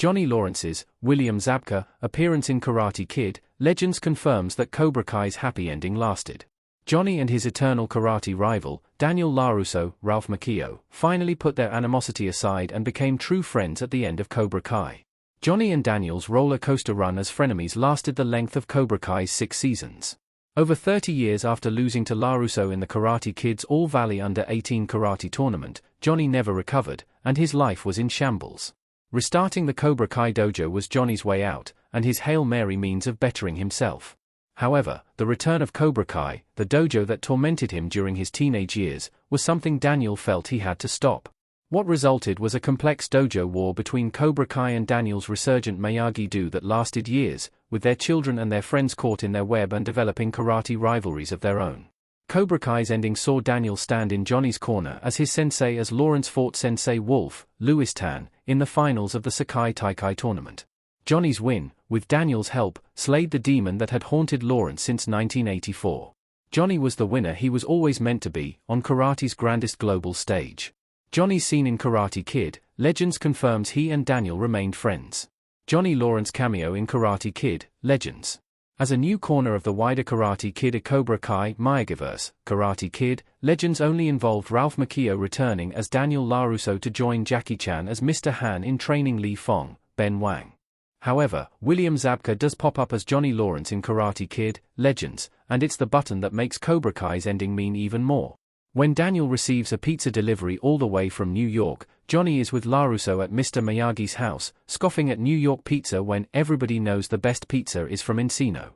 Johnny Lawrence's, William Zabka, appearance in Karate Kid, Legends confirms that Cobra Kai's happy ending lasted. Johnny and his eternal karate rival, Daniel LaRusso, Ralph Macchio, finally put their animosity aside and became true friends at the end of Cobra Kai. Johnny and Daniel's roller coaster run as frenemies lasted the length of Cobra Kai's 6 seasons. Over 30 years after losing to LaRusso in the Karate Kid's All-Valley Under-18 karate tournament, Johnny never recovered, and his life was in shambles. Restarting the Cobra Kai dojo was Johnny's way out, and his Hail Mary means of bettering himself. However, the return of Cobra Kai, the dojo that tormented him during his teenage years, was something Daniel felt he had to stop. What resulted was a complex dojo war between Cobra Kai and Daniel's resurgent Miyagi-Do that lasted years, with their children and their friends caught in their web and developing karate rivalries of their own. Cobra Kai's ending saw Daniel stand in Johnny's corner as his sensei as Lawrence fought Sensei Wolf, Louis Tan, in the finals of the Sekai Taikai tournament. Johnny's win, with Daniel's help, slayed the demon that had haunted Lawrence since 1984. Johnny was the winner he was always meant to be, on karate's grandest global stage. Johnny's scene in Karate Kid, Legends confirms he and Daniel remained friends. Johnny Lawrence cameo in Karate Kid, Legends. As a new corner of the wider Karate Kid Cobra Kai Miyagiverse, Karate Kid, Legends only involved Ralph Macchio returning as Daniel LaRusso to join Jackie Chan as Mr. Han in training Li Fong, Ben Wang. However, William Zabka does pop up as Johnny Lawrence in Karate Kid, Legends, and it's the button that makes Cobra Kai's ending mean even more. When Daniel receives a pizza delivery all the way from New York, Johnny is with LaRusso at Mr. Miyagi's house, scoffing at New York pizza when everybody knows the best pizza is from Encino.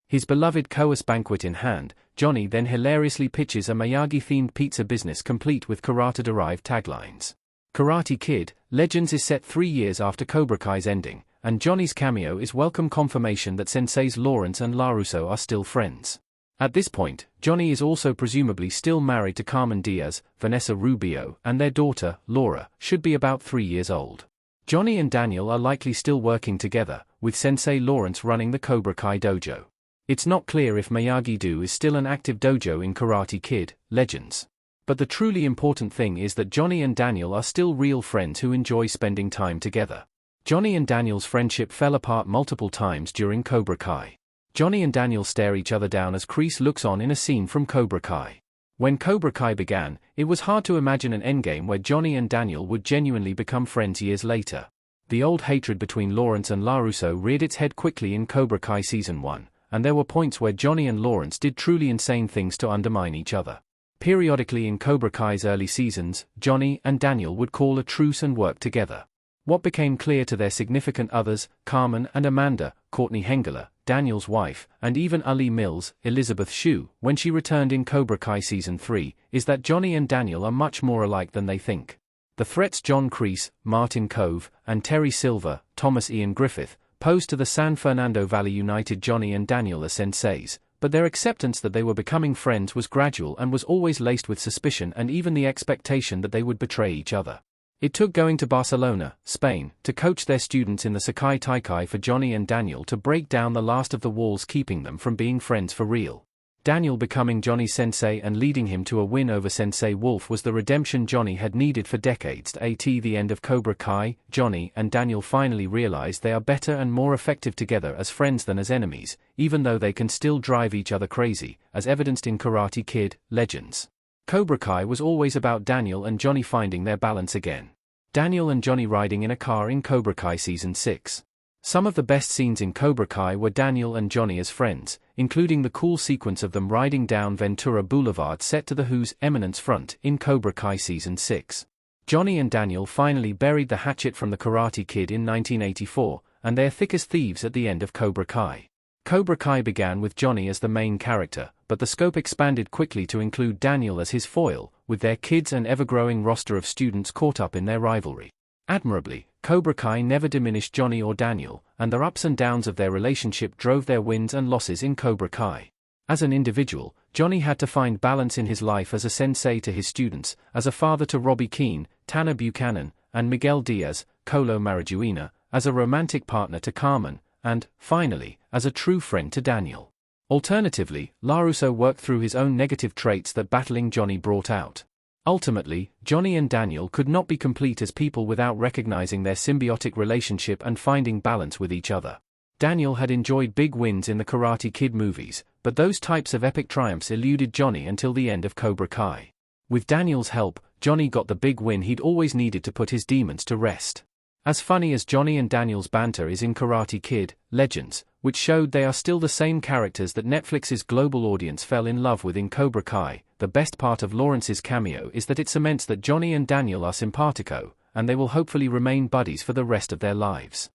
His beloved Coas banquet in hand, Johnny then hilariously pitches a Miyagi-themed pizza business complete with karate-derived taglines. Karate Kid, Legends is set 3 years after Cobra Kai's ending, and Johnny's cameo is welcome confirmation that senseis Lawrence and LaRusso are still friends. At this point, Johnny is also presumably still married to Carmen Diaz, Vanessa Rubio, and their daughter, Laura, should be about 3 years old. Johnny and Daniel are likely still working together, with Sensei Lawrence running the Cobra Kai dojo. It's not clear if Miyagi-Do is still an active dojo in Karate Kid, Legends. But the truly important thing is that Johnny and Daniel are still real friends who enjoy spending time together. Johnny and Daniel's friendship fell apart multiple times during Cobra Kai. Johnny and Daniel stare each other down as Kreese looks on in a scene from Cobra Kai. When Cobra Kai began, it was hard to imagine an endgame where Johnny and Daniel would genuinely become friends years later. The old hatred between Lawrence and LaRusso reared its head quickly in Cobra Kai Season 1, and there were points where Johnny and Lawrence did truly insane things to undermine each other. Periodically in Cobra Kai's early seasons, Johnny and Daniel would call a truce and work together. What became clear to their significant others, Carmen and Amanda, Courtney Hengeler, Daniel's wife, and even Ali Mills, Elizabeth Shue, when she returned in Cobra Kai Season 3, is that Johnny and Daniel are much more alike than they think. The threats John Kreese, Martin Kove, and Terry Silver, Thomas Ian Griffith, posed to the San Fernando Valley united Johnny and Daniel as senseis, but their acceptance that they were becoming friends was gradual and was always laced with suspicion and even the expectation that they would betray each other. It took going to Barcelona, Spain, to coach their students in the Sekai Taikai for Johnny and Daniel to break down the last of the walls keeping them from being friends for real. Daniel becoming Johnny's sensei and leading him to a win over Sensei Wolf was the redemption Johnny had needed for decades. At the end of Cobra Kai, Johnny and Daniel finally realize they are better and more effective together as friends than as enemies, even though they can still drive each other crazy, as evidenced in Karate Kid, Legends. Cobra Kai was always about Daniel and Johnny finding their balance again. Daniel and Johnny riding in a car in Cobra Kai Season 6. Some of the best scenes in Cobra Kai were Daniel and Johnny as friends, including the cool sequence of them riding down Ventura Boulevard set to The Who's Eminence Front in Cobra Kai Season 6. Johnny and Daniel finally buried the hatchet from the Karate Kid in 1984, and they're thick as thieves at the end of Cobra Kai. Cobra Kai began with Johnny as the main character, but the scope expanded quickly to include Daniel as his foil, with their kids and ever-growing roster of students caught up in their rivalry. Admirably, Cobra Kai never diminished Johnny or Daniel, and the ups and downs of their relationship drove their wins and losses in Cobra Kai. As an individual, Johnny had to find balance in his life as a sensei to his students, as a father to Robbie Keane, Tanner Buchanan, and Miguel Diaz, Colo Marijuana, as a romantic partner to Carmen, and, finally, as a true friend to Daniel. Alternatively, LaRusso worked through his own negative traits that battling Johnny brought out. Ultimately, Johnny and Daniel could not be complete as people without recognizing their symbiotic relationship and finding balance with each other. Daniel had enjoyed big wins in the Karate Kid movies, but those types of epic triumphs eluded Johnny until the end of Cobra Kai. With Daniel's help, Johnny got the big win he'd always needed to put his demons to rest. As funny as Johnny and Daniel's banter is in Karate Kid, Legends, which showed they are still the same characters that Netflix's global audience fell in love with in Cobra Kai, the best part of Lawrence's cameo is that it cements that Johnny and Daniel are simpatico, and they will hopefully remain buddies for the rest of their lives.